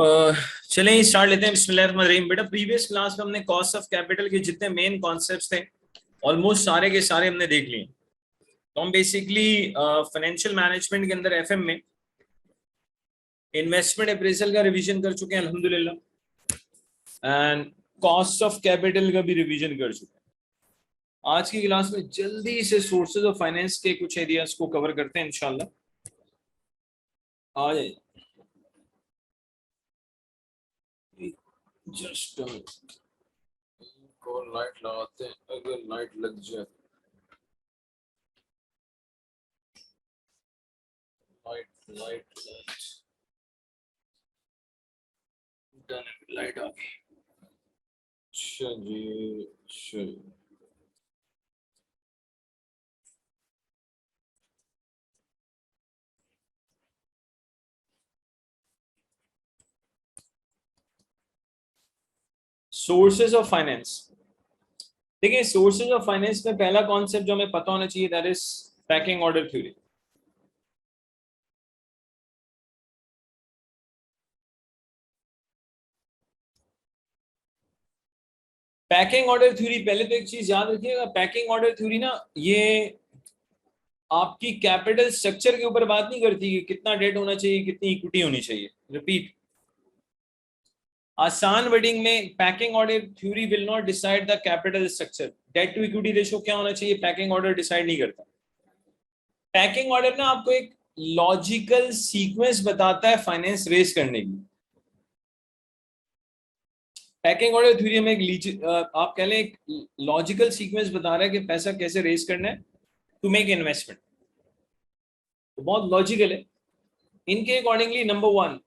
चलें स्टार्ट लेते हैं। बिस्मिल्लाहिर्रहमानिर्रहीम। बेटा प्रीवियस क्लास में हमने कॉस्ट ऑफ कैपिटल के जितने मेन कॉन्सेप्ट्स थे ऑलमोस्ट सारे के सारे हमने देख लिए। तो हम बेसिकली फाइनेंशियल मैनेजमेंट के अंदर एफएम में इन्वेस्टमेंट अप्रेजल का रिवीजन कर चुके हैं अल्हम्दुलिल्लाह, एंड कॉस्ट ऑफ कैपिटल का भी रिवीजन कर चुके हैं। आज की क्लास में जल्दी से सोर्सेज ऑफ फाइनेंस के कुछ एरियाज को कवर करते हैं इंशाल्लाह। आ जाइए जस्ट को लाइट लगाते हैं, अगर लाइट लग जाए लाइट लाइट लाइट आ गई। चलिए सोर्सेज ऑफ फाइनेंस देखिए। सोर्सेज ऑफ फाइनेंस में पहला कॉन्सेप्ट जो हमें पता होना चाहिए that is packing order theory. Packing order theory, पहले तो एक चीज याद रखिएगा, पैकिंग ऑर्डर थ्योरी ना ये आपकी कैपिटल स्ट्रक्चर के ऊपर बात नहीं करती कि कितना डेट होना चाहिए, कितनी इक्विटी होनी चाहिए। रिपीट, आसान वर्डिंग में pecking order theory will not decide the capital structure. Debt to equity ratio क्या होना चाहिए पैकिंग ऑर्डर डिसाइड नहीं करता। पैकिंग ऑर्डर ना आपको एक लॉजिकल सीक्वेंस बताता है फाइनेंस रेज करने की। पैकिंग ऑर्डर थ्योरी में एक आप कह लें एक लॉजिकल सीक्वेंस बता रहा है कि पैसा कैसे रेज करना है टू मेक इन्वेस्टमेंट। तो बहुत लॉजिकल है। इनके अकॉर्डिंगली नंबर वन,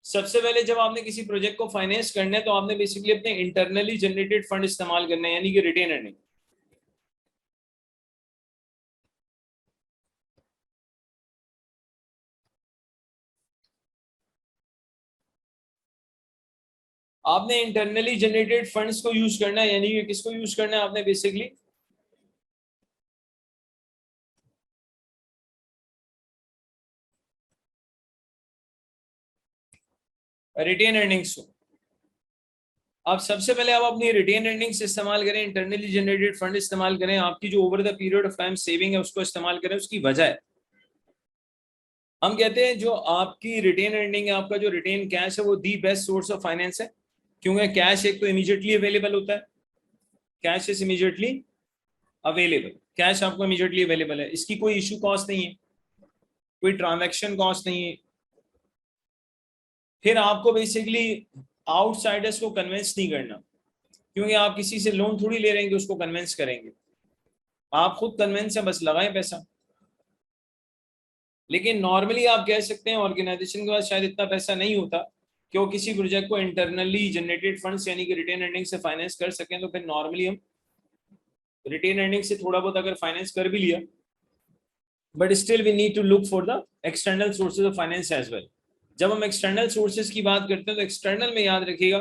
सबसे पहले जब आपने किसी प्रोजेक्ट को फाइनेंस करना है तो आपने बेसिकली अपने इंटरनली जनरेटेड फंड इस्तेमाल करना है, यानी कि रिटेन अर्निंग। आपने इंटरनली जनरेटेड फंड्स को यूज करना है, यानी कि किसको यूज करना है आपने बेसिकली रिटेन अर्निंग्स को। आप सबसे पहले आप अपनी रिटेन अर्निंग्स इस्तेमाल करें, इंटरनली जनरेटेड फंड इस्तेमाल करें, आपकी जो over the period of time saving है उसको इस्तेमाल करें। उसकी वजह है, हम कहते हैं जो आपकी रिटेन अर्निंग है, आपका जो रिटेन कैश है, वो the best source of finance है। क्योंकि कैश एक तो इमीडिएटली अवेलेबल होता है, cash is immediately available, cash आपको इमीडिएटली अवेलेबल है, इसकी कोई इशू कॉस्ट नहीं है, कोई ट्रांजैक्शन कॉस्ट नहीं है। फिर आपको बेसिकली आउटसाइडर्स को कन्विंस नहीं करना, क्योंकि आप किसी से लोन थोड़ी ले रहे हैं कि उसको कन्विंस करेंगे, आप खुद कन्विंस है, बस लगाएं पैसा। लेकिन नॉर्मली आप कह सकते हैं ऑर्गेनाइजेशन के पास शायद इतना पैसा नहीं होता कि वो किसी प्रोजेक्ट को इंटरनली जनरेटेड फंड्स यानी कि रिटेन अर्निंग से फाइनेंस कर सकें। तो फिर नॉर्मली हम रिटेन अर्निंग से थोड़ा बहुत अगर फाइनेंस कर भी लिया, but still we need to look for the external sources of finance as well. जब हम एक्सटर्नल सोर्सेज की बात करते हैं तो एक्सटर्नल में याद रखिएगा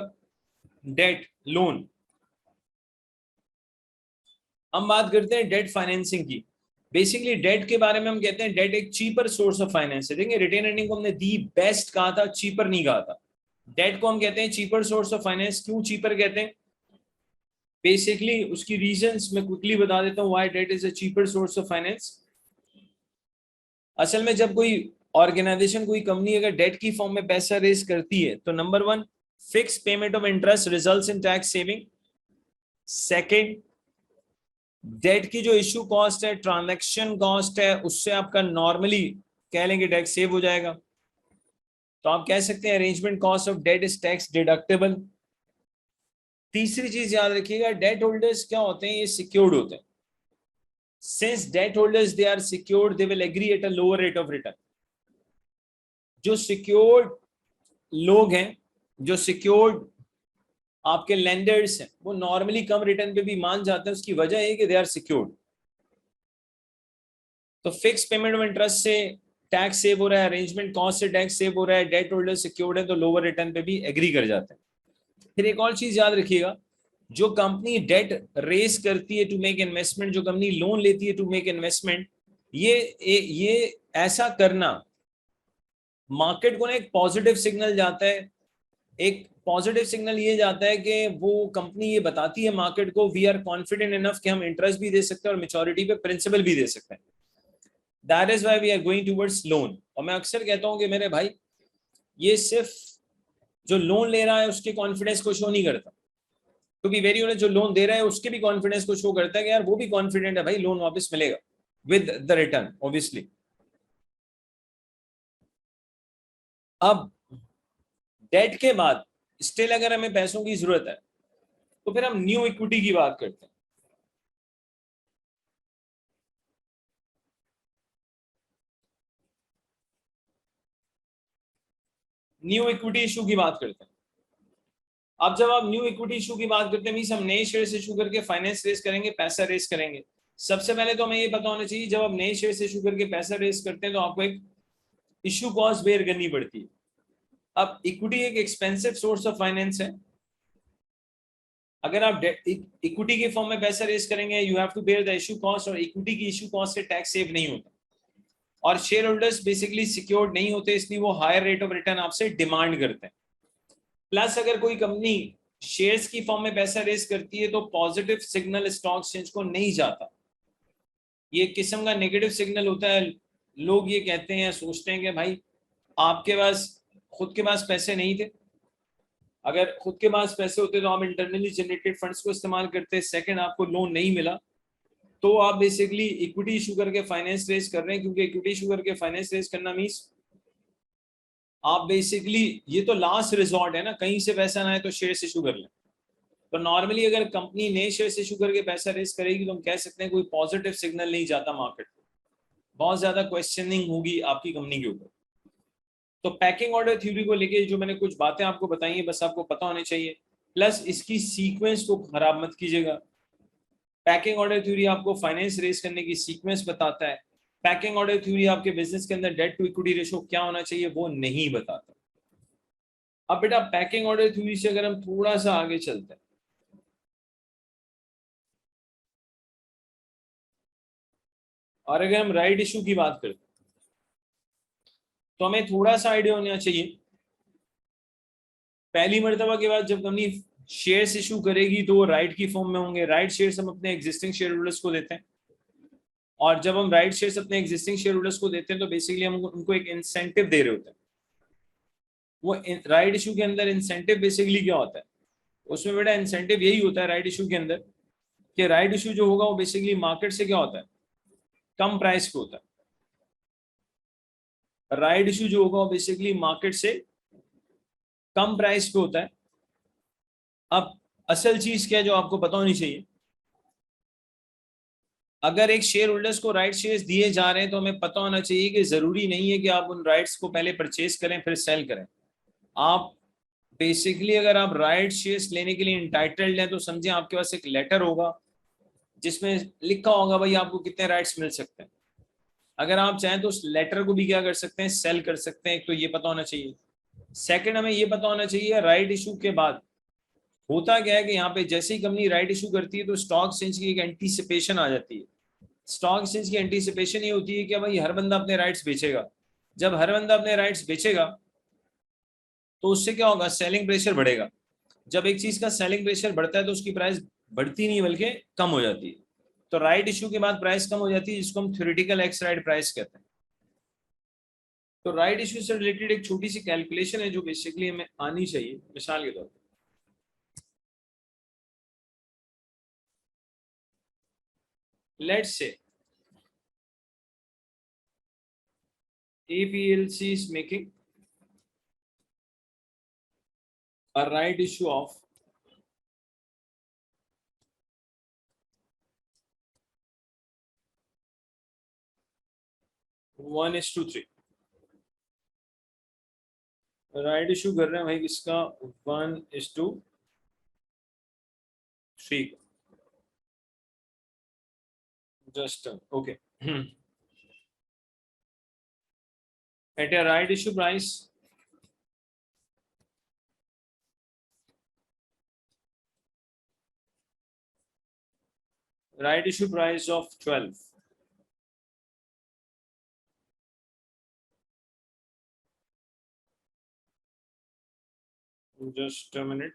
डेट, लोन। हम बात करते हैं डेट फाइनेंसिंग की। बेसिकली डेट के बारे में हम कहते हैं डेट एक चीपर सोर्स ऑफ फाइनेंस है। देखिए रिटेन अर्निंग को हमने दी बेस्ट कहा था, चीपर नहीं कहा था। डेट को हम कहते हैं चीपर सोर्स ऑफ फाइनेंस। क्यों चीपर कहते हैं, बेसिकली उसकी रीजंस मैं क्विकली बता देता हूं why debt is a cheaper source of finance. असल में जब कोई ऑर्गेनाइजेशन, कोई कंपनी अगर डेट की फॉर्म में पैसा रेज करती है तो number one, fix payment of interest results in tax saving. Second, debt की जो इशू कॉस्ट है, ट्रांजैक्शन कॉस्ट है, उससे आपका नॉर्मली कह लेंगे टैक्स सेव हो जाएगा। तो आप कह सकते हैं arrangement cost of debt is tax deductible. तीसरी चीज याद रखिएगा, डेट होल्डर्स क्या होते हैं, ये सिक्योर्ड होते हैं। Since debt holders they are secured, they will agree at a lower rate of return. जो सिक्योर्ड लोग हैं, जो सिक्योर्ड आपके लेंडर्स हैं, वो नॉर्मली कम रिटर्न पे भी मान जाते हैं। उसकी वजह है कि दे आर सिक्योर्ड। तो फिक्स पेमेंट ऑफ इंटरेस्ट से टैक्स सेव हो रहा है, अरेंजमेंट कॉस्ट से टैक्स सेव हो रहा है, डेट होल्डर सिक्योर्ड है तो लोअर रिटर्न पे भी एग्री कर जाते हैं। फिर एक और चीज याद रखिएगा, जो कंपनी डेट रेज करती है टू मेक इन्वेस्टमेंट, जो कंपनी लोन लेती है टू मेक इन्वेस्टमेंट, ये ऐसा करना मार्केट को ना एक पॉजिटिव सिग्नल जाता है, एक पॉजिटिव सिग्नल ये जाता है कि वो कंपनी ये बताती है मार्केट को, वी आर कॉन्फिडेंट इनफ कि हम इंटरेस्ट भी दे सकते हैं और मेच्योरिटी पे प्रिंसिपल भी दे सकते हैं। That is why we are going towards loan. और मैं अक्सर कहता हूं कि मेरे भाई, ये सिर्फ जो लोन ले रहा है उसके कॉन्फिडेंस को शो नहीं करता, टू बी वेरी ऑनेस्ट, जो लोन दे रहा है उसके भी कॉन्फिडेंस को शो करता है कि यार वो भी कॉन्फिडेंट है भाई लोन वापस मिलेगा विद द रिटर्न ऑब्वियसली। अब डेट के बाद स्टिल अगर हमें पैसों की जरूरत है तो फिर हम न्यू इक्विटी की बात करते हैं। न्यू इक्विटी इशू की बात करते हैं। अब जब आप न्यू इक्विटी इशू की बात करते हैं मींस हम नए शेयर्स इशू करके फाइनेंस रेस करेंगे, पैसा रेस करेंगे। सबसे पहले तो हमें ये पता होना चाहिए जब आप नए शेयर्स इशू करके पैसा रेस करते हैं तो आपको एक इशू कॉस्ट बेयर करनी पड़ती है। अब इक्विटी एक एक्सपेंसिव सोर्स ऑफ फाइनेंस है। अगर आप इक्विटी के फॉर्म में पैसा रेस करेंगे you have to bear the issue cost, और इक्विटी की इशू कॉस्ट से टैक्स सेव नहीं होता और शेयर होल्डर्स बेसिकली सिक्योर्ड नहीं होते, इसलिए वो हायर रेट ऑफ रिटर्न आपसे डिमांड करते हैं। प्लस अगर कोई कंपनी शेयर्स की फॉर्म में पैसा रेस करती है तो पॉजिटिव सिग्नल स्टॉक एक्सचेंज को नहीं जाता, ये किस्म का नेगेटिव सिग्नल होता है। लोग ये कहते हैं, सोचते हैं कि भाई आपके पास खुद के पास पैसे नहीं थे, अगर खुद के पास पैसे होते तो आप इंटरनली जनरेटेड फंड्स को इस्तेमाल करते। सेकंड, आपको लोन नहीं मिला तो आप बेसिकली इक्विटी इशू करके फाइनेंस रेज कर रहे हैं, क्योंकि इक्विटी इशू करके फाइनेंस रेज करना मींस आप बेसिकली, ये तो लास्ट रिजॉर्ट है ना, कहीं से पैसा ना आए तो शेयर्स इशू कर लें। तो नॉर्मली अगर कंपनी नए शेयर्स इशू करके पैसा रेज करेगी तो हम कह सकते हैं कोई पॉजिटिव सिग्नल नहीं जाता मार्केट को, बहुत ज्यादा क्वेश्चनिंग होगी आपकी कंपनी के ऊपर। तो पैकिंग ऑर्डर थ्योरी को लेके जो मैंने कुछ बातें आपको बताई है बस आपको पता होनी चाहिए, प्लस इसकी सीक्वेंस को खराब मत कीजिएगा। पैकिंग ऑर्डर थ्योरी आपको फाइनेंस रेज करने की सीक्वेंस बताता है, पैकिंग ऑर्डर थ्योरी आपके बिजनेस के अंदर डेट टू इक्विटी रेशो क्या होना चाहिए वो नहीं बताता। अब बेटा पैकिंग ऑर्डर थ्योरी से अगर हम थोड़ा सा आगे चलते हैं और अगर हम राइट इशू की बात करते हैं तो हमें थोड़ा सा आइडिया होना चाहिए। पहली मर्तबा के बाद जब कंपनी शेयर्स इशू करेगी तो वो राइट की फॉर्म में होंगे। राइट शेयर्स हम अपने एग्जिस्टिंग शेयर होल्डर्स को देते हैं, और जब हम राइट शेयर्स अपने एग्जिस्टिंग शेयर होल्डर्स को देते हैं तो बेसिकली हम उनको एक इंसेंटिव दे रहे होते हैं। वो राइट इशू के अंदर इंसेंटिव बेसिकली क्या होता है, उसमें बेटा इंसेंटिव यही होता है राइट इशू के अंदर कि राइट इशू जो होगा वो बेसिकली मार्केट से क्या होता है, कम प्राइस पे होता है। राइट इशू जो होगा वो बेसिकली मार्केट से कम प्राइस पे होता है। अब असल चीज क्या है जो आपको पता होनी चाहिए, अगर एक शेयर होल्डर्स को राइट शेयर्स दिए जा रहे हैं तो हमें पता होना चाहिए कि जरूरी नहीं है कि आप उन राइट्स को पहले परचेज करें फिर सेल करें। आप बेसिकली अगर आप राइट शेयर्स लेने के लिए इंटाइटल्ड हैं तो समझे आपके पास एक लेटर होगा जिसमें लिखा होगा भाई आपको कितने राइट्स मिल सकते हैं। अगर आप चाहें तो उस लेटर को भी क्या कर सकते हैं, सेल कर सकते हैं। तो ये पता होना चाहिए। सेकंड, हमें ये पता होना चाहिए राइट इशू के बाद होता क्या है कि यहाँ पे जैसे ही कंपनी राइट इशू करती है तो स्टॉक एक्सचेंज की एक एंटीसिपेशन आ जाती है। स्टॉक एक्सचेंज की एंटीसिपेशन ये होती है कि भाई हर बंदा अपने राइट्स बेचेगा। जब हर बंदा अपने राइट्स बेचेगा तो उससे क्या होगा, सेलिंग प्रेशर बढ़ेगा। जब एक चीज का सेलिंग प्रेशर बढ़ता है तो उसकी प्राइस बढ़ती नहीं बल्कि कम हो जाती है। तो राइट इशू के बाद प्राइस कम हो जाती है जिसको हम थ्योरेटिकल एक्स राइट प्राइस कहते हैं। तो राइट इशू से रिलेटेड एक छोटी सी कैलकुलेशन है जो बेसिकली हमें आनी चाहिए मिसाल के तौर पर। Let's say APLC is making a right issue of 1:3। Right issue कर रहे हैं भाई किसका, 1:3। Just okay. At a right issue price of 12, Just a minute.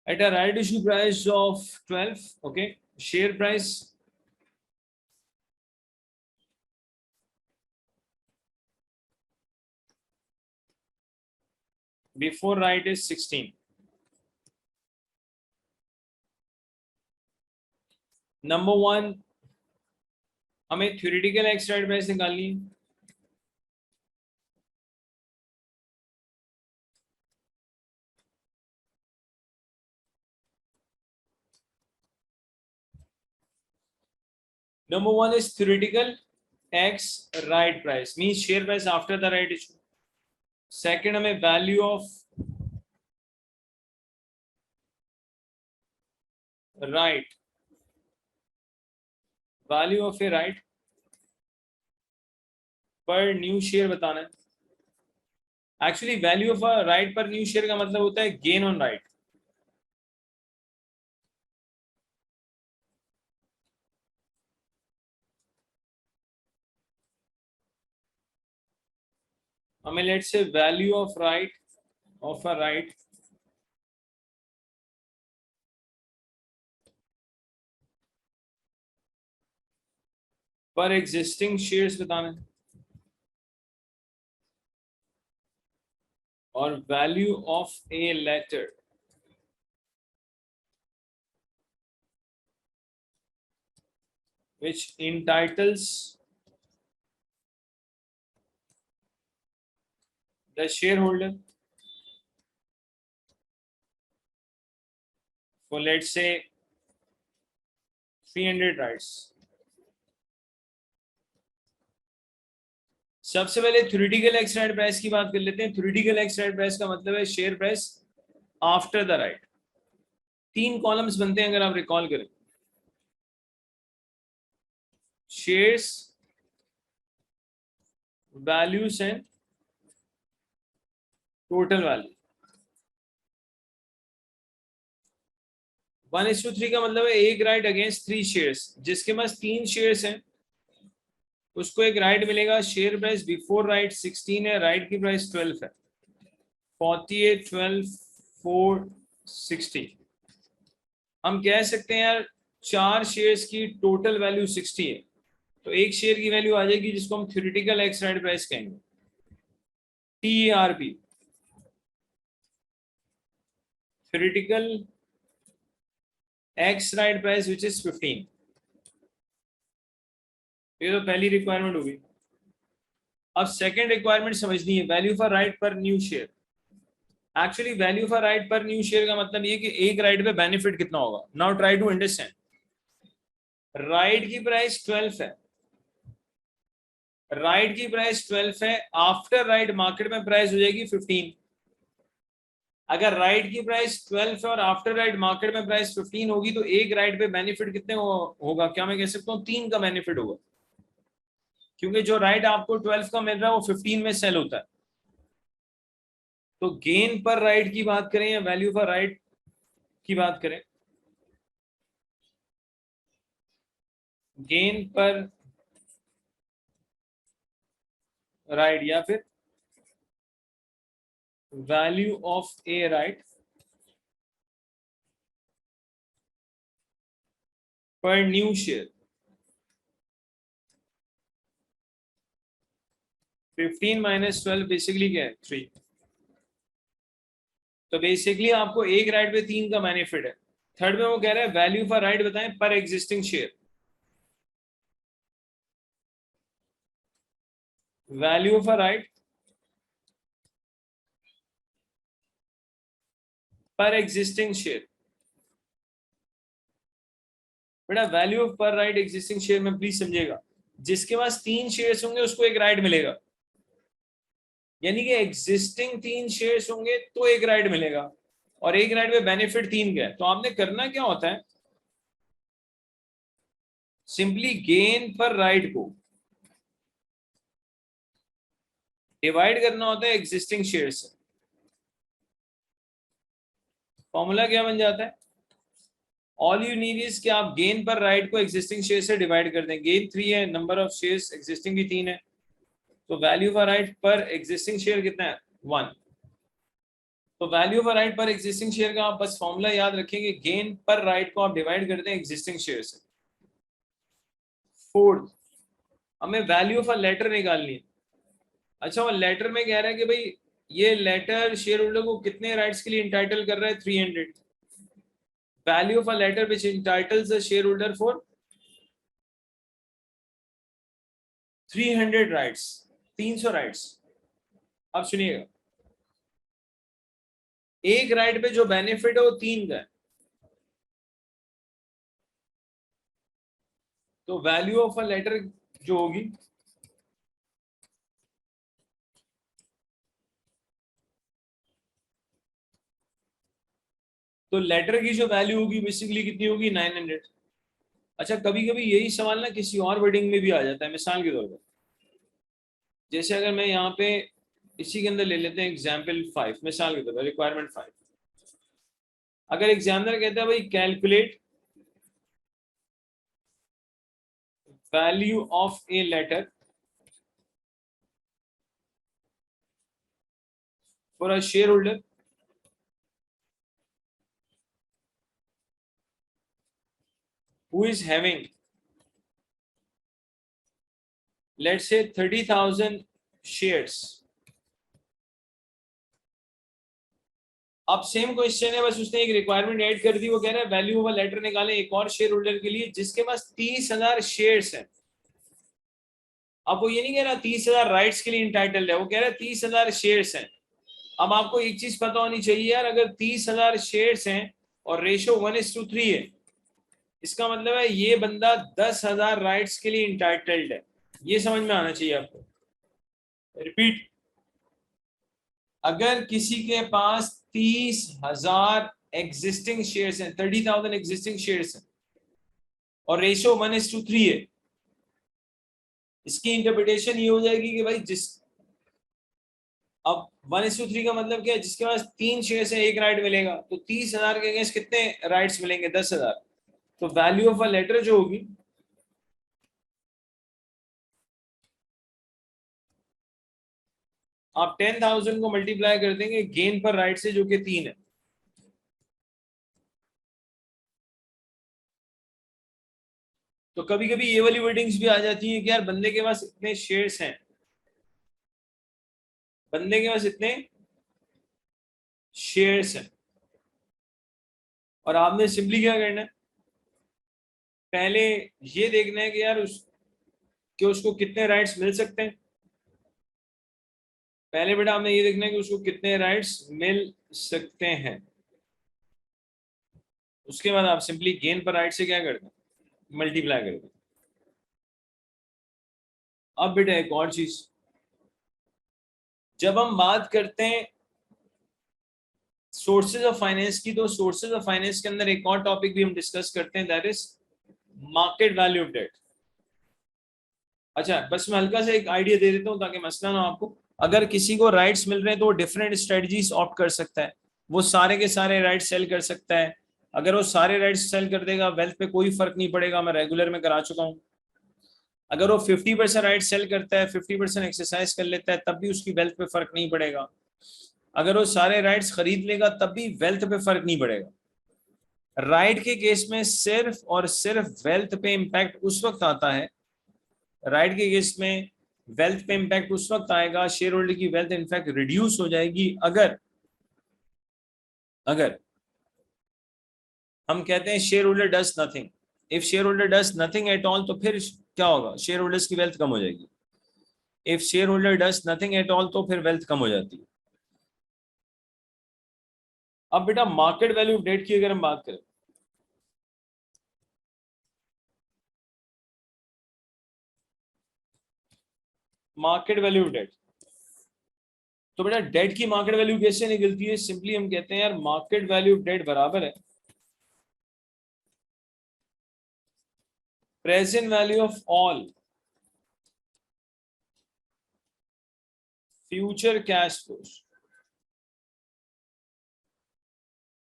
At a right issue price of 12, okay, share price before right is 16. Number one, हमें theoretical x right price निकालनी है. Number one is theoretical X right price, means share price after the right issue. Second, हमें value of right, value of a right per new share बताना है. Actually, value of a right per new share का मतलब होता है gain on right. हमें let's say value of a right पर existing shares बताना है और value of a letter which entitles the shareholder for let's say 300 rights. सबसे पहले थ्योरेटिकल एक्स राइट प्राइस की बात कर लेते हैं. थ्योरेटिकल एक्स राइट प्राइस का मतलब है share price after the right. 3 columns बनते हैं अगर आप रिकॉल करें. Shares, values and total value. 1:3 का मतलब है एक राइट अगेंस्ट 3 शेयर्स. जिसके पास 3 शेयर्स हैं उसको एक राइट मिलेगा. शेयर प्राइस बिफोर राइट 16 है, राइट की प्राइस 12 है. 48, 12, 4, 60. हम कह सकते हैं यार 4 शेयर्स की टोटल वैल्यू 60 है, तो एक शेयर की वैल्यू आ जाएगी जिसको हम थ्योरेटिकल एक्स राइट प्राइस कहेंगे, TERP, theoretical x right price which is 15. ये तो पहली रिक्वायरमेंट होगी. अब सेकंड रिक्वायरमेंट समझनी है, वैल्यू फॉर राइट पर new share. Actually value for right पर न्यू शेयर का मतलब ये कि एक राइट पे बेनिफिट कितना होगा. Now try to understand. Right की प्राइस 12 है, राइट की प्राइस 12 है. आफ्टर राइट मार्केट में प्राइस हो जाएगी 15. अगर राइट की प्राइस 12 है और आफ्टर राइट मार्केट में प्राइस 15 होगी तो एक राइट पे बेनिफिट कितने होगा. क्या मैं कह सकता हूँ 3 का बेनिफिट होगा, क्योंकि जो राइट आपको 12 का मिल रहा है वो 15 में सेल होता है. तो गेन पर राइट की बात करें या वैल्यू फॉर राइट की बात करें, गेन पर राइट या फिर वैल्यू ऑफ ए राइट पर न्यू शेयर, 15 - 12 बेसिकली क्या है 3. तो बेसिकली आपको एक राइट पे 3 का बेनिफिट है. थर्ड में वो कह रहा है वैल्यू फॉर राइट बताएं पर existing share. Value of a right पर एग्जिस्टिंग शेयर. बेटा वैल्यू ऑफ पर राइट एग्जिस्टिंग शेयर में प्लीज समझिएगा, जिसके पास 3 शेयर्स होंगे उसको एक राइट मिलेगा. यानी कि एग्जिस्टिंग 3 शेयर्स होंगे तो एक राइट मिलेगा, और एक राइट में बेनिफिट 3 का है. तो आपने करना क्या होता है, सिंपली गेन पर राइट को डिवाइड करना होता है एग्जिस्टिंग शेयर से। फॉर्मूला क्या बन जाता है? ऑल यू नीड इज कि आप गेन पर राइट को एग्जिस्टिंग शेयर से डिवाइड कर दें। गेन 3 है, नंबर ऑफ शेयर्स एग्जिस्टिंग भी 3 है, तो वैल्यू ऑफ राइट पर एग्जिस्टिंग शेयर कितना है? 1। तो वैल्यू ऑफ राइट पर एग्जिस्टिंग शेयर का आप बस फॉर्मूला याद रखेंगे, गेन पर राइट को आप डिवाइड करते हैं एग्जिस्टिंग शेयर से। फोर्थ, हमें वैल्यू ऑफ अ लेटर निकालनी है। अच्छा, वो लेटर में कह रहा है कि भाई ये लेटर शेयर होल्डर को कितने राइट्स के लिए इंटाइटल कर रहा है? 300। Value of a letter which entitles the share holder for 300 rights, 300 rights. अब सुनिएगा, एक राइट पे जो बेनिफिट है वो 3 का है, तो वैल्यू ऑफ अ लेटर जो होगी तो लेटर की जो वैल्यू होगी बेसिकली कितनी होगी? 900। अच्छा, कभी कभी यही सवाल ना किसी और वर्डिंग में भी आ जाता है। मिसाल के तौर पर, जैसे अगर मैं यहाँ पे इसी के अंदर ले लेते हैं एग्जाम्पल 5, मिसाल के तौर पर रिक्वायरमेंट 5। अगर एग्जामिनर कहता है भाई calculate value of a letter for a share who is having, let's say, 30,000 shares। अब सेम क्वेश्चन है, बस उसने एक रिक्वायरमेंट ऐड कर दी। वो कह रहा है वैल्यू ऑफ अ लेटर निकालें एक और शेयर होल्डर के लिए जिसके पास 30,000 शेयर्स हैं। अब वो ये नहीं कह रहा 30,000 राइट्स के लिए इंटाइटल्ड है, वो कह रहा है 30,000 शेयर्स हैं। अब आपको एक चीज पता होनी चाहिए यार, अगर 30,000 शेयर्स हैं और रेशो 1:3 है, इसका मतलब है ये बंदा 10,000 राइट्स के लिए इंटाइटल्ड है। ये समझ में आना चाहिए आपको। रिपीट, अगर किसी के पास 30,000 एग्जिस्टिंग शेयर्स हैं, 30,000 एग्जिस्टिंग शेयर्स हैं और रेशो 1:3 है, इसकी इंटरप्रिटेशन ये हो जाएगी कि भाई जिस, अब 1:3 का मतलब क्या है? जिसके पास 3 शेयर्स है 1 राइट मिलेगा, तो 30,000 के अगेंस्ट कितने राइट्स मिलेंगे? 10,000। तो वैल्यू ऑफ अ लेटर जो होगी आप 10,000 को मल्टीप्लाई कर देंगे गेन पर राइट से जो कि 3 है। तो कभी कभी ये वाली वर्डिंग्स भी आ जाती है कि यार बंदे के पास इतने शेयर्स हैं, बंदे के पास इतने शेयर्स हैं, और आपने सिंपली क्या करना है, पहले ये देखना है कि यार कि उसको कितने राइट्स मिल सकते हैं। पहले बेटा आपने ये देखना है कि उसको कितने राइट्स मिल सकते हैं। उसके बाद आप सिंपली गेन पर राइट से क्या करते हैं? मल्टीप्लाई करते हैं। अब बेटा एक और चीज, जब हम बात करते हैं सोर्सेज ऑफ फाइनेंस की, तो सोर्सेज ऑफ फाइनेंस के अंदर एक और टॉपिक भी हम डिस्कस करते हैं, that is market value of debt. अच्छा, बस मैं हल्का सा एक आइडिया दे देता हूँ ताकि मसला ना आपको। अगर किसी को राइट्स मिल रहे हैं तो वो डिफरेंट स्ट्रेटजीज ऑप्ट कर सकता है। वो सारे के सारे राइट्स सेल कर सकता है। अगर वो सारे राइट्स सेल कर देगा, वेल्थ पे कोई फर्क नहीं पड़ेगा, मैं रेगुलर में करा चुका हूँ। अगर वो 50% राइट सेल करता है, 50% एक्सरसाइज कर लेता है, तब भी उसकी वेल्थ पे फर्क नहीं पड़ेगा। अगर वो सारे राइट्स खरीद लेगा तब भी वेल्थ पे फर्क नहीं पड़ेगा। राइट के केस में सिर्फ और सिर्फ वेल्थ पे इंपैक्ट उस वक्त आता है, राइट के केस में वेल्थ पे इंपैक्ट उस वक्त आएगा, शेयर होल्डर की वेल्थ इनफैक्ट रिड्यूस हो जाएगी अगर अगर हम कहते हैं share holder does nothing. If share holder does nothing at all, तो फिर क्या होगा? शेयर होल्डर्स की वेल्थ कम हो जाएगी। If share holder does nothing at all, तो फिर वेल्थ कम हो जाती है। अब बेटा मार्केट वैल्यू ऑफ डेट की अगर हम बात करें, मार्केट वैल्यू ऑफ डेट, तो बेटा डेट की मार्केट वैल्यू कैसे निकलती है? सिंपली हम कहते हैं यार मार्केट वैल्यू ऑफ डेट बराबर है present value of all future cash flows.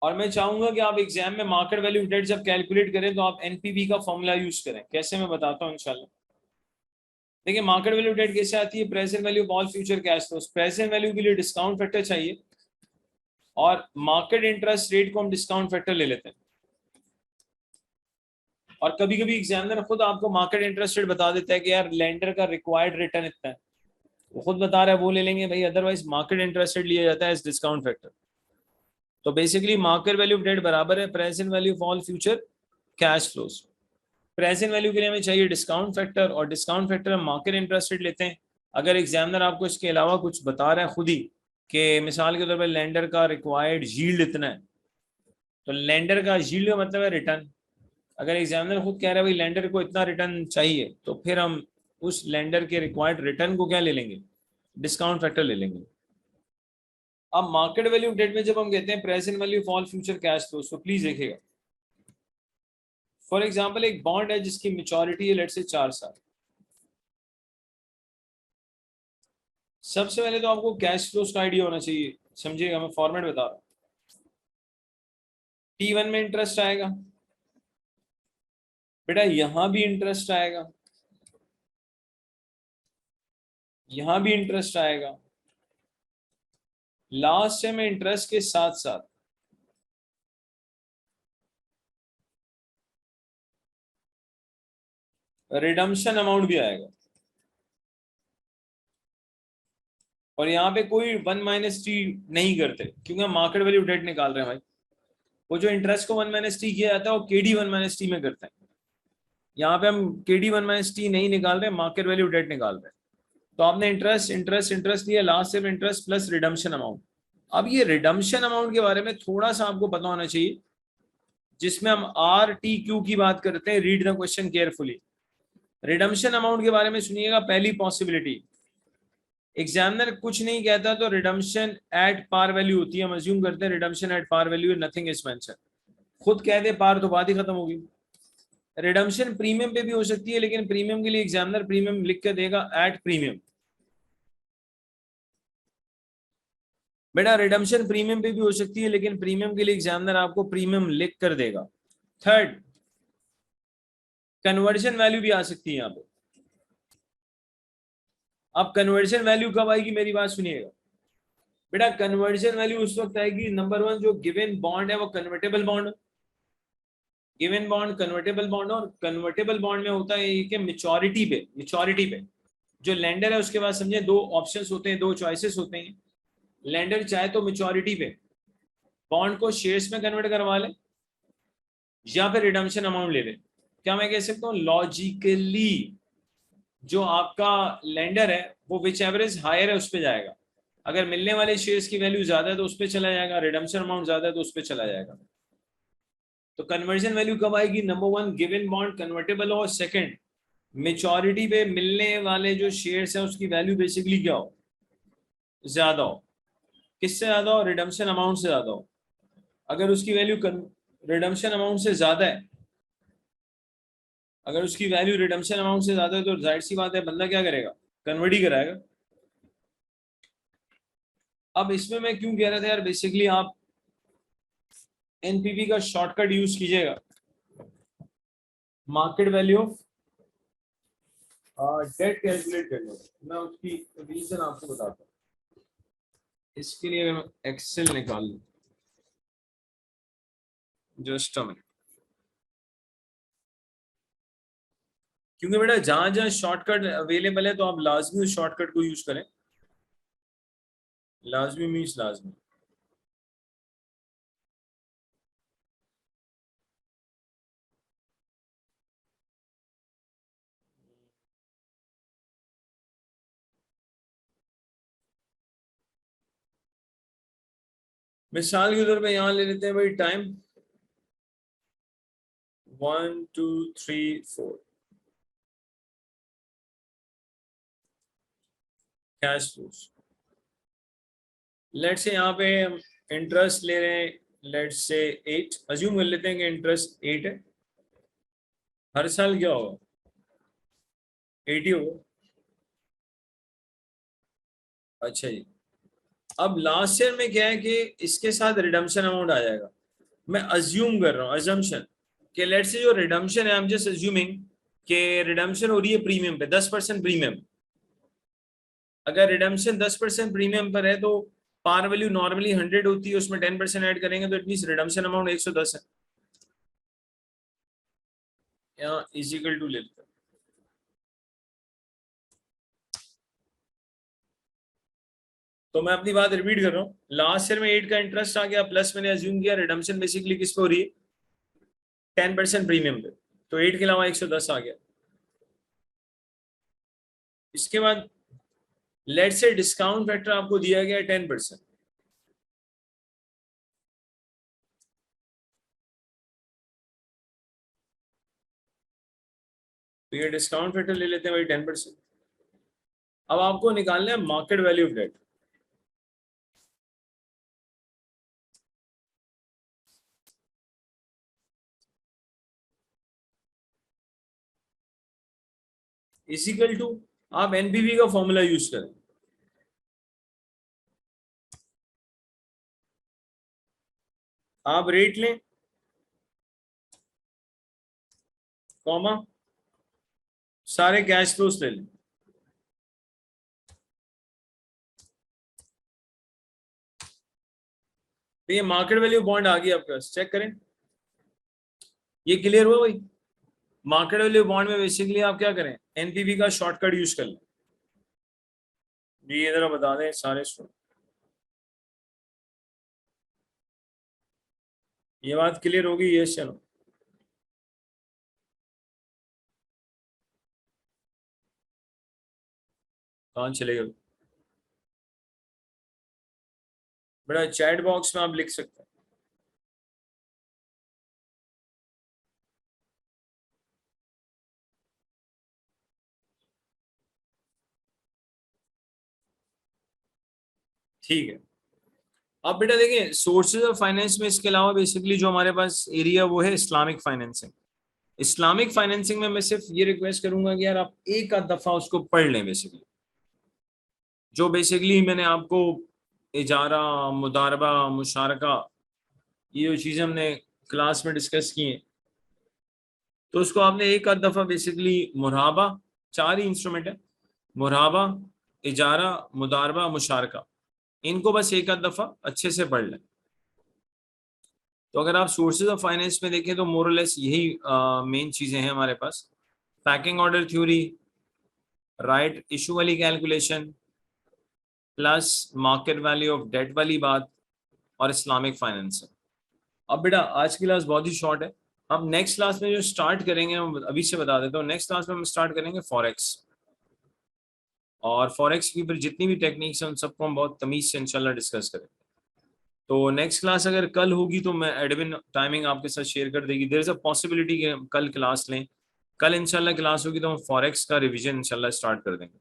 और मैं चाहूंगा कि आप एग्जाम में मार्केट वैल्यू डेट जब कैलकुलेट करें तो आप एनपीवी का फॉर्मूला यूज करें। कैसे, मैं बताता हूं इंशाल्लाह। देखिए मार्केट वैल्यू डेट कैसे आती है, present value all future cash flows. Present value के लिए डिस्काउंट फैक्टर चाहिए और मार्केट इंटरेस्ट रेट को हम डिस्काउंट फैक्टर ले लेते हैं। और कभी कभी एग्जामिनर खुद आपको मार्केट इंटरेस्ट रेट बता देता है कि यार लेंडर का रिक्वायर्ड रिटर्न इतना है, वो खुद बता रहा है, वो ले लेंगे भाई, अदरवाइज मार्केट इंटरेस्ट रेट लिया जाता है एज डिस्काउंट फैक्टर। तो बेसिकली मार्केट वैल्यू डेट बराबर है present value all future cash flows. Present value के लिए हमें चाहिए डिस्काउंट फैक्टर और डिस्काउंट फैक्टर हम मार्केट इंटरेस्ट रेट लेते हैं। अगर एग्जामिनर आपको इसके अलावा कुछ बता रहा है खुद ही कि मिसाल के तौर पर लेंडर का रिक्वायर्ड यील्ड इतना है, तो लेंडर का यील्ड का मतलब है रिटर्न। अगर एग्जामिनर खुद कह रहा है भाई लेंडर को इतना रिटर्न चाहिए, तो फिर हम उस लेंडर के रिक्वायर्ड रिटर्न को क्या ले लेंगे, डिस्काउंट फैक्टर ले लेंगे। अब मार्केट वैल्यू डेट में जब हम कहते हैं present value all future cash flows, तो प्लीज देखिएगा फॉर एग्जांपल एक बॉन्ड है जिसकी मेच्योरिटी है लेट्स से 4 साल। सबसे पहले तो आपको कैश फ्लोज का आइडिया होना चाहिए, समझिएगा मैं फॉर्मेट बता रहा हूं। T1 में इंटरेस्ट आएगा, बेटा यहां भी इंटरेस्ट आएगा, यहां भी इंटरेस्ट आएगा, लास्ट में इंटरेस्ट के साथ साथ रिडम्पशन अमाउंट भी आएगा। और यहाँ पे कोई 1 - T नहीं करते क्योंकि हम मार्केट वैल्यू डेट निकाल रहे हैं भाई। वो जो इंटरेस्ट को 1 - T किया जाता है वो KD 1 - T में करते हैं। यहाँ पे हम KD 1 - T नहीं निकाल रहे, मार्केट वैल्यू डेट निकाल रहे हैं। तो आपने इंटरेस्ट इंटरेस्ट इंटरेस्ट लिया, लास्ट में इंटरेस्ट प्लस रिडम्पशन अमाउंट। अब ये रिडम्पशन अमाउंट के बारे में थोड़ा सा आपको पता होना चाहिए, जिसमें हम RTQ की बात करते हैं। Read the question carefully. Redemption amount के बारे में सुनिएगा। पहली पॉसिबिलिटी, एग्जामिनर कुछ नहीं कहता तो रिडम्पशन एट पार वैल्यू होती है, हम अज्यूम करते हैं redemption at par value, nothing is mention. खुद कह दे पार तो बात ही खत्म होगी। रिडम्पशन प्रीमियम पे भी हो सकती है, लेकिन प्रीमियम के लिए एग्जामिनर प्रीमियम लिख के देगा एट प्रीमियम। बेटा रिडम्पशन प्रीमियम पे भी हो सकती है, लेकिन प्रीमियम के लिए एग्जामिनर आपको प्रीमियम लिख कर देगा। थर्ड, कन्वर्जन वैल्यू भी आ सकती है यहाँ पे। अब कन्वर्जन वैल्यू कब आएगी, मेरी बात सुनिएगा। बेटा कन्वर्जन वैल्यू उस वक्त आएगी, नंबर 1 जो गिवन बॉन्ड है वो convertible bond, given bond convertible bond. और कन्वर्टेबल बॉन्ड में होता है कि मेच्योरिटी पे जो लेंडर है उसके पास समझे दो ऑप्शंस होते हैं, दो चॉइसेस होते हैं। लेंडर चाहे तो मेच्योरिटी पे बॉन्ड को शेयर्स में कन्वर्ट करवा ले या फिर रिडम्पशन अमाउंट ले ले। क्या मैं कह सकता हूँ लॉजिकली जो आपका लेंडर है वो विच एवरेज हायर है उस पर जाएगा। अगर मिलने वाले शेयर्स की वैल्यू ज्यादा है तो उस पर चला जाएगा, रिडम्पशन अमाउंट ज्यादा है तो उस पर चला जाएगा। तो कन्वर्जन वैल्यू कब आएगी, नंबर 1 गिवन बॉन्ड कन्वर्टेबल हो, सेकंड मेच्योरिटी पे मिलने वाले जो शेयर्स है उसकी वैल्यू बेसिकली क्या हो, ज्यादा हो। किससे ज्यादा हो, रिडम्पशन अमाउंट से ज्यादा हो। अगर उसकी वैल्यू रिडम्पशन अमाउंट से ज्यादा है, अगर उसकी वैल्यू रिडम्पशन अमाउंट से ज्यादा है तो जाहिर सी बात है बंदा क्या करेगा, कन्वर्ट ही कराएगा। अब इसमें मैं क्यों कह रहा था यार, बेसिकली आप एनपीवी का शॉर्टकट यूज कीजिएगा, मार्केट वैल्यू डेट कैलकुलेट करने। मैं उसकी रीजन आपको बताता हूँ। इसके लिए मैं एक्सेल निकाल लूं, जस्ट अ मिनट। क्योंकि बेटा जहां जहां शॉर्टकट अवेलेबल है तो आप लाजमी उस शॉर्टकट को यूज करें। लाजमी मीन्स लाजमी। मिसाल के तौर पे यहां ले लेते हैं भाई time 1 2 3 4 cash flows. Let's say यहाँ पे हम इंटरेस्ट ले रहे हैं, लेट्स से 8, अज्यूम कर लेते हैं कि इंटरेस्ट 8 है। हर साल क्या होगा, 80 होगा। अच्छा जी, अब लास्ट ईयर में क्या है कि इसके साथ रिडम्पशन अमाउंट आ जाएगा। मैं अज्यूम कर रहा हूँ, अजम्पशन कि लेट्स से जो रिडम्पशन है, आई एम जस्ट अज्यूमिंग कि रिडम्पशन हो रही है प्रीमियम पे 10% प्रीमियम। अगर रिडम्पशन 10% प्रीमियम पर है तो पार वैल्यू नॉर्मली 100 होती है, उसमें 10% ऐड करेंगे तो इट मींस रिडम्पशन अमाउंट 110 है। यहाँ इजिकल टू ले लेते हैं। तो मैं अपनी बात रिपीट कर रहा हूँ, लास्ट ईयर में 8 का इंटरेस्ट आ गया, प्लस मैंने अज्यूम किया रिडम्पशन बेसिकली किस पे हो रही है, 10% प्रीमियम पे, तो 8 के अलावा 110 आ गया। इसके बाद लेट से डिस्काउंट फैक्टर आपको दिया गया है 10%, तो ये डिस्काउंट फैक्टर ले लेते हैं भाई 10%। अब आपको निकालना है market value of debt. Is equal to, आप एनपीवी का फॉर्मूला यूज करें, आप रेट लें, कॉमा सारे कैश फ्लोस ले लें। तो ये मार्केट वैल्यू बॉन्ड आ गया आपके पास, चेक करें। ये क्लियर हुआ भाई? मार्केट वैल्यू बॉन्ड में बेसिकली आप क्या करें, एनपीवी का शॉर्टकट यूज कर लें। जी ये जरा बता दें सारे स्टूडेंट, ये बात क्लियर होगी? ये चलो, कहाँ चले गए बेटा? चैट बॉक्स में आप लिख सकते हैं। ठीक है, अब बेटा देखिए सोर्सेज ऑफ फाइनेंस में इसके अलावा बेसिकली जो हमारे पास एरिया वो है इस्लामिक फाइनेंसिंग। इस्लामिक फाइनेंसिंग में मैं सिर्फ ये रिक्वेस्ट करूंगा कि यार आप एक आध दफा उसको पढ़ लें। बेसिकली जो बेसिकली मैंने आपको इजारा, मुदारबा, मुशारका, ये जो चीजें हमने क्लास में डिस्कस की हैं, तो उसको आपने एक आध दफा बेसिकली मुराबा, 4 ही इंस्ट्रूमेंट है, मुराबा, इजारा, मुदारबा, मुशारका, इनको बस एक आध दफा अच्छे से पढ़ लें। तो अगर आप सोर्सेज ऑफ फाइनेंस में देखें तो मोरलेस यही मेन चीजें हैं हमारे पास। Packing order theory, right issue वाली calculation, plus market value of date वाली बात, और इस्लामिक फाइनेंस। अब बेटा आज की क्लास बहुत ही शॉर्ट है, हम नेक्स्ट क्लास में जो स्टार्ट करेंगे, हम अभी से बता देता हूँ, नेक्स्ट क्लास में हम स्टार्ट करेंगे फॉरेक्स। और फॉरेक्स की फिर जितनी भी टेक्निक्स हैं उन सबको हम बहुत तमीज से इंशाल्लाह डिस्कस करेंगे। तो नेक्स्ट क्लास अगर कल होगी तो मैं एडमिन टाइमिंग आपके साथ शेयर कर देगी, देयर इज अ पॉसिबिलिटी कि हम कल क्लास लें। कल इंशाल्लाह क्लास होगी तो हम फॉरेक्स का रिवीजन इंशाल्लाह स्टार्ट कर देंगे।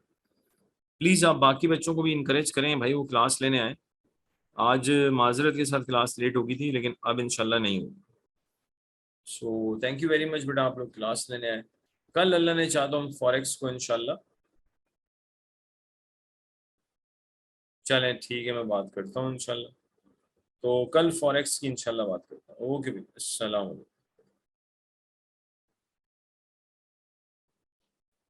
प्लीज़ आप बाकी बच्चों को भी इंकरेज करें भाई वो क्लास लेने आए। आज माजरत के साथ क्लास लेट हो गई थी लेकिन अब इंशाल्लाह नहीं होगी। So thank you very much बेटा, आप लोग क्लास लेने आए। कल अल्लाह ने चाहा तो हम फॉरेक्स को इंशाल्लाह, चलें ठीक है, मैं बात करता हूँ इंशाल्लाह। तो कल फॉरेक्स की इंशाल्लाह बात करता हूँ। ओके भाई, अस्सलाम वालेकुम।